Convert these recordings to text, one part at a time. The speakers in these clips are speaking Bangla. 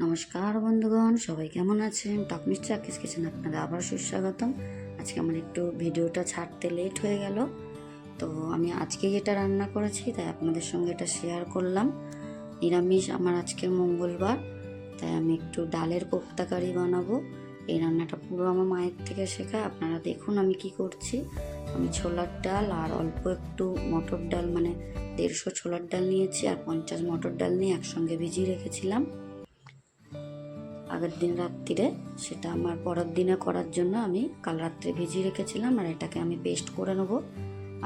নমস্কার বন্ধুগণ, সবাই কেমন আছেন? টক মিষ্টি আকিস কিচেন আপনাদের আবার সুস্বাগতম। আজকে আমার একটু ভিডিওটা ছাড়তে লেট হয়ে গেল, তো আমি আজকে যেটা রান্না করেছি তাই আপনাদের সঙ্গে এটা শেয়ার করলাম। নিরামিষ আমার আজকে মঙ্গলবার, তাই আমি একটু ডালের কোপ্তা কারি বানাবো। এই রান্নাটা পুরো আমার মায়ের থেকে শেখা। আপনারা দেখুন আমি কি করছি। আমি ছোলার ডাল আর অল্প একটু মটর ডাল, মানে 150 ছোলার ডাল নিয়েছি আর 50 মটর ডাল নিয়ে একসঙ্গে ভিজিয়ে রেখেছিলাম আগের দিন রাত্রিরে। সেটা আমার পরের দিনে করার জন্য আমি কাল রাত্রে ভিজিয়ে রেখেছিলাম, আর এটাকে আমি পেস্ট করে নেবো।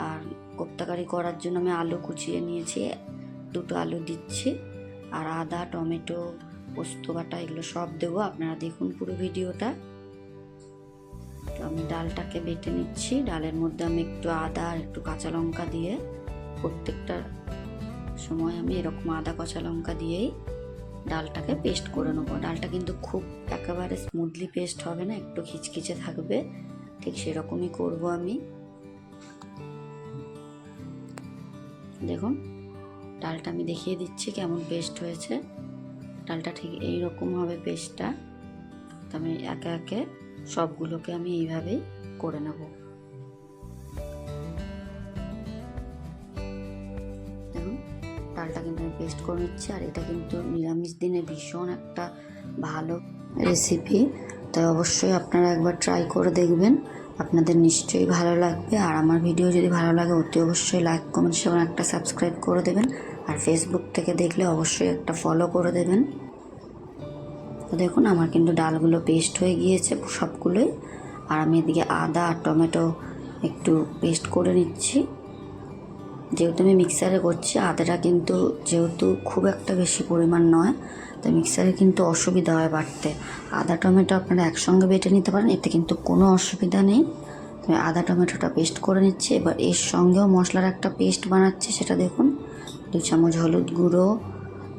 আর কোপ্তা কারি করার জন্য আমি আলু কুচিয়ে নিয়েছি, 2টো আলু দিচ্ছি, আর আদা, টমেটো, পোস্ত বাটা এগুলো সব দেবো। আপনারা দেখুন পুরো ভিডিওটা। তো আমি ডালটাকে বেটে নিচ্ছি। ডালের মধ্যে আমি একটু আদা আর একটু কাঁচা লঙ্কা দিয়ে, প্রত্যেকটা সময় আমি এরকম আদা কাঁচা লঙ্কা দিয়েই ডালটাকে পেস্ট করে নেবো। ডালটা কিন্তু খুব একেবারে স্মুথলি পেস্ট হবে না, একটু খিচখিচে থাকবে, ঠিক সেরকমই করব আমি। দেখুন ডালটা আমি দেখিয়ে দিচ্ছি কেমন পেস্ট হয়েছে। ডালটা ঠিক এইরকম হবে পেস্টটা। তো আমি একে একে সবগুলোকে আমি এইভাবেই করে নেব। দেখুন ডালটা কিন্তু আমি পেস্ট করে নিচ্ছি। আর এটা কিন্তু নিরামিষ দিনে ভীষণ একটা ভালো রেসিপি, তাই অবশ্যই আপনারা একবার ট্রাই করে দেখবেন, আপনাদের নিশ্চয়ই ভালো লাগবে। আর আমার ভিডিও যদি ভালো লাগে অতি অবশ্যই লাইক, কমেন্ট এবং একটা সাবস্ক্রাইব করে দেবেন। আর ফেসবুক থেকে দেখলে অবশ্যই একটা ফলো করে দেবেন। তো দেখুন আমার কিন্তু ডালগুলো পেস্ট হয়ে গিয়েছে সবগুলোই। আর আমি এদিকে আদা আর টমেটো একটু পেস্ট করে নিচ্ছি। যেহেতু আমি মিক্সারে করছি, আদাটা কিন্তু যেহেতু খুব একটা বেশি পরিমাণ নয়, তো মিক্সারে কিন্তু অসুবিধা হয় বাটতে। আদা টমেটো আপনারা একসঙ্গে বেটে নিতে পারেন, এতে কিন্তু কোনো অসুবিধা নেই। আমি আদা টমেটোটা পেস্ট করে নিচ্ছি। এবার এর সঙ্গেও মশলার একটা পেস্ট বানাচ্ছি, সেটা দেখুন। 2 চামচ হলুদ গুঁড়ো,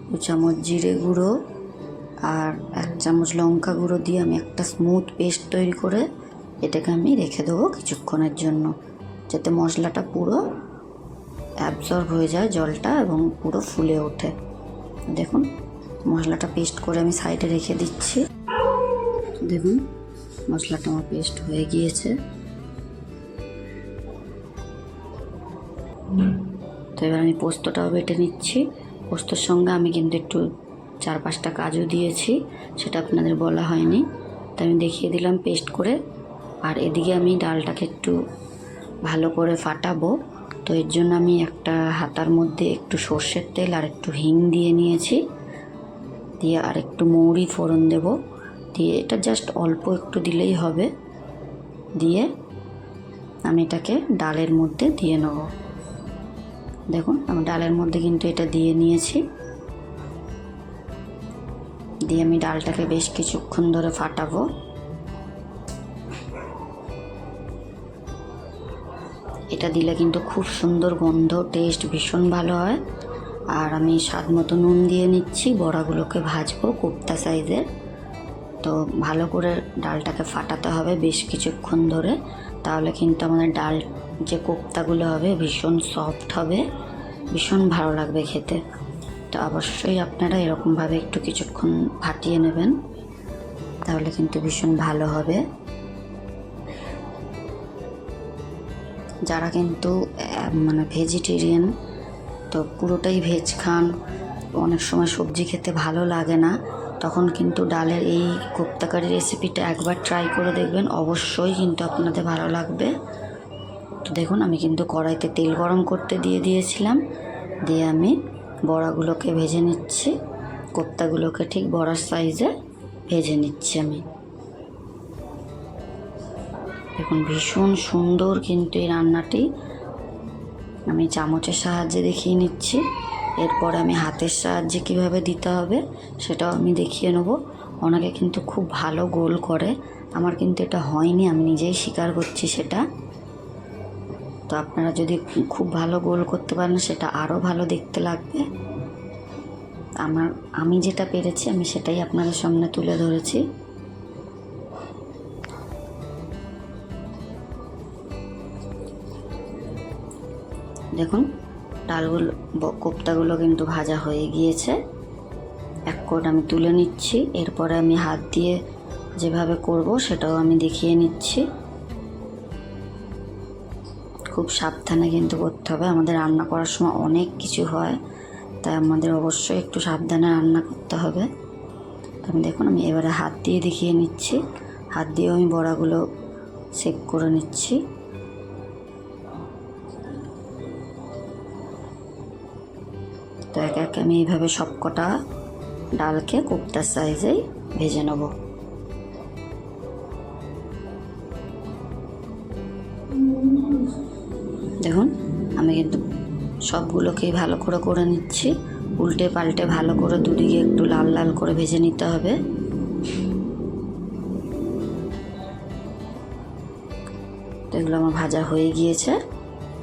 2 চামচ জিরে গুঁড়ো আর 1 চামচ লঙ্কা গুঁড়ো দিয়ে আমি একটা স্মুথ পেস্ট তৈরি করে এটাকে আমি রেখে দেবো কিছুক্ষণের জন্য, যাতে মশলাটা পুরো অ্যাবজর্ব হয়ে যায় জলটা এবং পুরো ফুলে ওঠে। দেখুন মশলাটা পেস্ট করে আমি সাইডে রেখে দিচ্ছি। দেখুন মশলাটা আমার পেস্ট হয়ে গিয়েছে। তো এবার আমি পোস্তটাও বেটে নিচ্ছি। পোস্তর সঙ্গে আমি কিন্তু একটু 4-5টা কাজু দিয়েছি, সেটা আপনাদের বলা হয়নি, তাই আমি দেখিয়ে দিলাম পেস্ট করে। আর এদিকে আমি ডালটাকে একটু ভালো করে ফাটাবো, তো এর জন্য আমি একটা হাতার মধ্যে একটু সর্ষের তেল আর একটু হিং দিয়ে নিয়েছি, দিয়ে আর একটু মৌরি ফোড়ন দেব, দিয়ে এটা জাস্ট অল্প একটু দিলেই হবে। দিয়ে আমি এটাকে ডালের মধ্যে দিয়ে নেব। দেখুন আমি ডালের মধ্যে কিন্তু এটা দিয়ে নিয়েছি। দিয়ে আমি ডালটাকে বেশ কিছুক্ষণ ধরে ফাটাবো। এটা দিলে কিন্তু খুব সুন্দর গন্ধ, টেস্ট ভীষণ ভালো হয়। আর আমি স্বাদ মতো নুন দিয়ে নিচ্ছি। বড়াগুলোকে ভাজবো কোপ্তা সাইজের, তো ভালো করে ডালটাকে ফাটাতে হবে বেশ কিছুক্ষণ ধরে, তাহলে কিন্তু আমাদের ডাল যে কোপ্তাগুলো হবে ভীষণ সফট হবে, ভীষণ ভালো লাগবে খেতে। তো অবশ্যই আপনারা এরকমভাবে একটু কিছুক্ষণ ফাটিয়ে নেবেন, তাহলে কিন্তু ভীষণ ভালো হবে। যারা কিন্তু মানে ভেজিটেরিয়ান, তো পুরোটাই ভেজ খান, অনেক সময় সবজি খেতে ভালো লাগে না, তখন কিন্তু ডালের এই কোপ্তা কারি রেসিপিটা একবার ট্রাই করে দেখবেন, অবশ্যই কিন্তু আপনাদের ভালো লাগবে। তো দেখুন আমি কিন্তু কড়াইতে তেল গরম করতে দিয়ে দিয়েছিলাম, দিয়ে আমি বড়াগুলোকে ভেজে নিচ্ছি। কোপ্তাগুলোকে ঠিক বড়ার সাইজে ভেজে নিচ্ছি আমি। দেখুন ভীষণ সুন্দর কিন্তু এই রান্নাটি। আমি চামচের সাহায্যে দেখিয়ে নিচ্ছি, এরপর আমি হাতের সাহায্যে কিভাবে দিতে হবে সেটাও আমি দেখিয়ে নেব। অনেকে কিন্তু খুব ভালো গোল করে, আমার কিন্তু এটা হয়নি, আমি নিজেই স্বীকার করছি সেটা। তো আপনারা যদি খুব ভালো গোল করতে পারেন সেটা আরও ভালো দেখতে লাগবে। আমি যেটা পেরেছি আমি সেটাই আপনাদের সামনে তুলে ধরেছি। দেখুন ডালগুলো, কোপ্তাগুলো কিন্তু ভাজা হয়ে গিয়েছে। এক কোট আমি তুলে নিচ্ছি। এরপরে আমি হাত দিয়ে যেভাবে করব সেটাও আমি দেখিয়ে নিচ্ছি। খুব সাবধানে কিন্তু করতে হবে, আমাদের রান্না করার সময় অনেক কিছু হয়, তাই আমাদের অবশ্যই একটু সাবধানে রান্না করতে হবে। আমি দেখুন আমি এবারে হাত দিয়ে দেখিয়ে নিচ্ছি, হাত দিয়ে আমি বড়াগুলো সেক করে নিচ্ছি। তো একে একে আমি এইভাবে সবকটা ডালকে কোপ্তার সাইজেই ভেজে নেব। দেখুন আমি কিন্তু সবগুলোকেই ভালো করে করে নিচ্ছি, উল্টে পাল্টে ভালো করে দুদিকে একটু লাল লাল করে ভেজে নিতে হবে। তো এগুলো আমার ভাজা হয়ে গিয়েছে,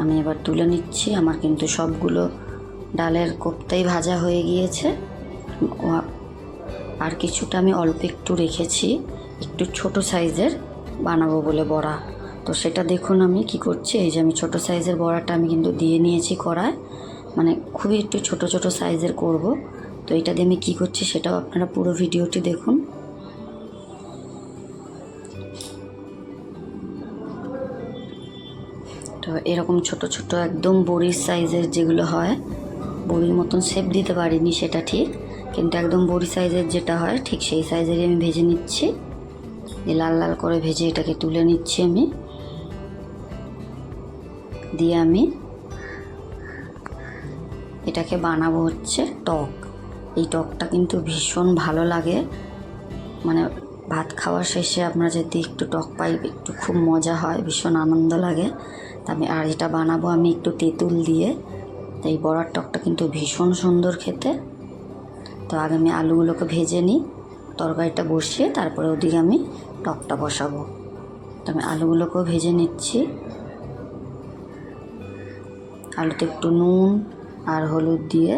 আমি এবার তুলে নিচ্ছি। আমার কিন্তু সবগুলো ডালের কোপ্তাই ভাজা হয়ে গিয়েছে। আর কিছুটা আমি অল্প একটু রেখেছি, একটু ছোট সাইজের বানাবো বলে বড়া। তো সেটা দেখুন আমি কি করছি, এই যে আমি ছোট সাইজের বড়াটা আমি কিন্তু দিয়ে নিয়েছি কড়ায়, মানে খুবই একটু ছোট ছোট সাইজের করব। তো এটা দিয়ে আমি কী করছি সেটাও আপনারা পুরো ভিডিওটি দেখুন। তো এরকম ছোট ছোট একদম বড়ির সাইজের যেগুলো হয়, বড়ির মতন শেপ দিতে পারিনি সেটা ঠিক, কিন্তু একদম বড়ি সাইজের যেটা হয় ঠিক সেই সাইজেরই আমি ভেজে নিচ্ছি। লাল লাল করে ভেজে এটাকে তুলে নিচ্ছি আমি। দিয়ে আমি এটাকে বানাবো হচ্ছে টক। এই টকটা কিন্তু ভীষণ ভালো লাগে, মানে ভাত খাওয়ার শেষে আপনারা যদি একটু টক পাই একটু খুব মজা হয়, ভীষণ আনন্দ লাগে। তা আমি আর এটা বানাবো আমি একটু তেঁতুল দিয়ে। এই বড়ার টকটা কিন্তু ভীষণ সুন্দর খেতে। তো আগে আমি আলুগুলোকে ভেজে নিই, তরকারিটা বসিয়ে তারপরে ওদিকে আমি টকটা বসাবো। তো আমি আলুগুলোকেও ভেজে নিচ্ছি। আলুতে একটু নুন আর হলুদ দিয়ে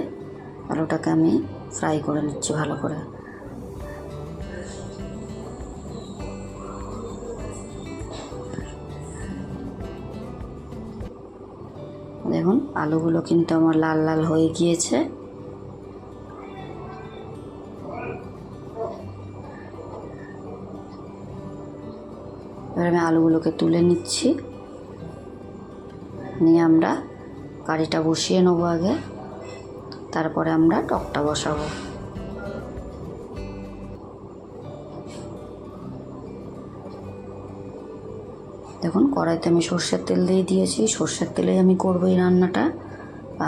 আলুটাকে আমি ফ্রাই করে নিচ্ছি ভালো করে। দেখুন আলুগুলো কিন্তু আমার লাল লাল হয়ে গিয়েছে। এবার আমি আলুগুলোকে তুলে নিচ্ছি, নিয়ে আমরা কারিটা বসিয়ে নেবো আগে, তারপরে আমরা টকটা বসাবো। দেখুন কড়াইতে আমি সর্ষের তেল দিয়ে দিয়েছি, সর্ষের তেলেই আমি করবো এই রান্নাটা।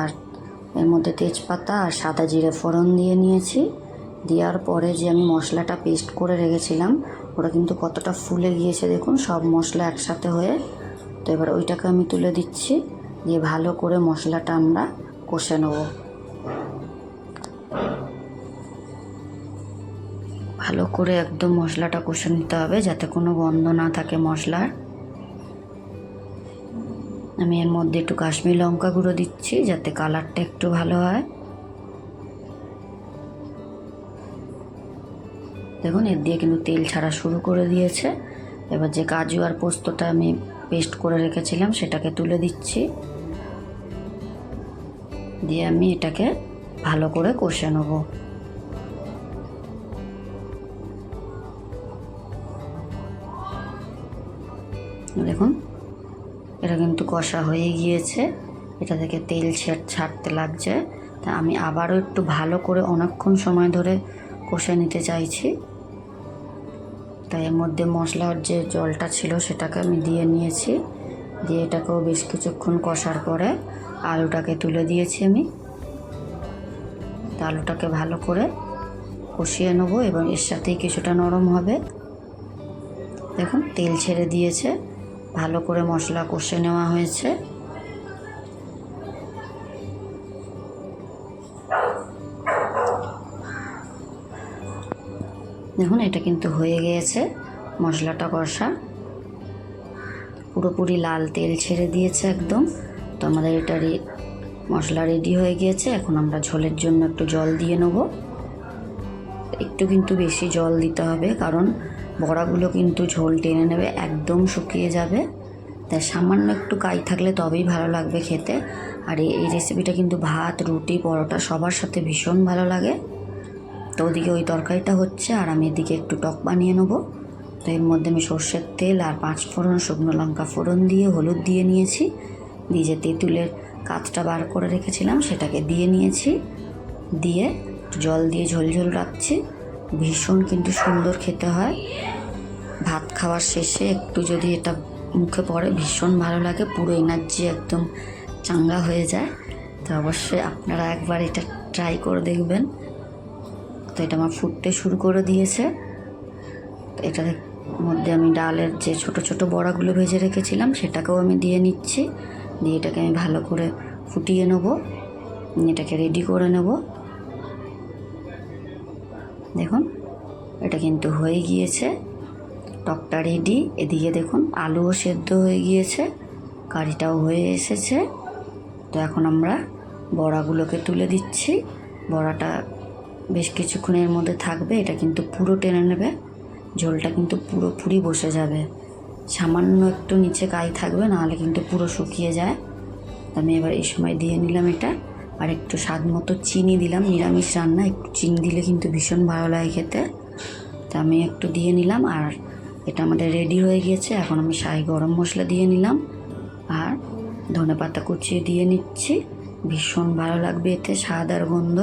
আর এর মধ্যে তেজপাতা আর সাদা জিরে ফোড়ন দিয়ে নিয়েছি। দেওয়ার পরে যে আমি মশলাটা পেস্ট করে রেখেছিলাম ওটা কিন্তু কতটা ফুলে গিয়েছে দেখুন, সব মশলা একসাথে হয়ে। তো এবার ওইটাকে আমি তুলে দিচ্ছি, দিয়ে ভালো করে মশলাটা আমরা কষে নেব। ভালো করে একদম মশলাটা কষে নিতে হবে যাতে কোনো গন্ধ না থাকে মশলার। আমি এর মধ্যে একটু কাশ্মীরি লঙ্কা গুঁড়ো দিচ্ছি যাতে কালারটা একটু ভালো হয়। দেখুন এর দিয়ে কিন্তু তেল ছাড়া শুরু করে দিয়েছে। এবার যে কাজু আর পোস্তটা আমি পেস্ট করে রেখেছিলাম সেটাকে তুলে দিচ্ছি, দিয়ে আমি এটাকে ভালো করে কষে নেব। দেখুন এটা কিন্তু কষা হয়ে গিয়েছে, এটা থেকে তেল ছাড়তে লাগছে। তা আমি আবারও একটু ভালো করে অনেকক্ষণ সময় ধরে কষে নিতে চাইছি। তাই এর মধ্যে মশলার যে জলটা ছিল সেটাকে আমি দিয়ে নিয়েছি, দিয়ে এটাকেও বেশ কিছুক্ষণ কষার পরে আলুটাকে তুলে দিয়েছি আমি। তা আলুটাকে ভালো করে কষিয়ে নেবো এবং এর সাথেই কিছুটা নরম হবে। দেখুন তেল ছেড়ে দিয়েছে, ভালো করে মশলা কষে নেওয়া হয়েছে। দেখুন এটা কিন্তু হয়ে গিয়েছে মশলাটা কষা, পুরোপুরি লাল তেল ছেড়ে দিয়েছে একদম। তো আমাদের এটা মশলা রেডি হয়ে গিয়েছে। এখন আমরা ঝোলের জন্য একটু জল দিয়ে নেব। একটু কিন্তু বেশি জল দিতে হবে কারণ বড়াগুলো কিন্তু ঝোল টেনে নেবে, একদম শুকিয়ে যাবে। তাই সামান্য একটু কাই থাকলে তবেই ভালো লাগবে খেতে। আর এই রেসিপিটা কিন্তু ভাত, রুটি, পরোটা সবার সাথে ভীষণ ভালো লাগে। তো ওদিকে ওই তরকারিটা হচ্ছে আর আমি এদিকে একটু টক বানিয়ে নেবো। তো এর মধ্যে আমি সর্ষের তেল আর 5 ফোড়ন, শুকনো লঙ্কা ফোড়ন দিয়ে হলুদ দিয়ে নিয়েছি, দিয়ে যে তেঁতুলের কাঁচটা বার করে রেখেছিলাম সেটাকে দিয়ে নিয়েছি, দিয়ে জল দিয়ে ঝোল রাখছি। ভীষণ কিন্তু সুন্দর খেতে হয়। ভাত খাওয়ার শেষে একটু যদি এটা মুখে পড়ে ভীষণ ভালো লাগে, পুরো এনার্জি একদম চাঙ্গা হয়ে যায়। তো অবশ্যই আপনারা একবার এটা ট্রাই করে দেখবেন। তো এটা আমার ফুটতে শুরু করে দিয়েছে। তো এটার মধ্যে আমি ডালের যে ছোট ছোট বড়াগুলো ভেজে রেখেছিলাম সেটাকেও আমি দিয়ে নিচ্ছি, দিয়ে এটাকে আমি ভালো করে ফুটিয়ে নেব, এটাকে রেডি করে নেব। দেখুন এটা কিন্তু হয়ে গিয়েছে, টকটা রেডি। এদিকে দেখুন আলুও সেদ্ধ হয়ে গিয়েছে, কারিটাও হয়ে এসেছে। তো এখন আমরা বড়াগুলোকে তুলে দিচ্ছি। বড়াটা বেশ কিছুক্ষণের মধ্যে থাকবে, এটা কিন্তু পুরো টেনে নেবে, ঝোলটা কিন্তু পুরোপুরি বসে যাবে। সামান্য একটু নিচে কাই থাকবে, নাহলে কিন্তু পুরো শুকিয়ে যায়। আমি এবার এই সময় দিয়ে নিলাম এটা, আর একটু স্বাদ মতো চিনি দিলাম। নিরামিষ রান্না একটু চিনি দিলে কিন্তু ভীষণ ভালো লাগে খেতে। তা আমি একটু দিয়ে নিলাম, আর এটা আমাদের রেডি হয়ে গিয়েছে। এখন আমি শাহি গরম মশলা দিয়ে নিলাম আর ধনেপাতা কুচিয়ে দিয়ে নিচ্ছি। ভীষণ ভালো লাগবে এতে স্বাদ আর গন্ধ।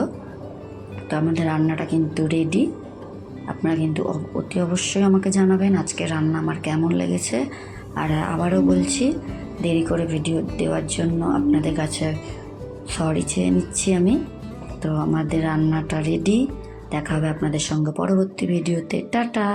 তো আমাদের রান্নাটা কিন্তু রেডি। আপনারা কিন্তু অতি অবশ্যই আমাকে জানাবেন আজকে রান্না আমার কেমন লেগেছে। আর আবারও বলছি, দেরি করে ভিডিও দেওয়ার জন্য আপনাদের কাছে সরি চেয়ে নিচ্ছি আমি। তো আমাদের রান্নাটা রেডি, দেখা হবে আপনাদের সঙ্গে পরবর্তী ভিডিওতে। টাটা।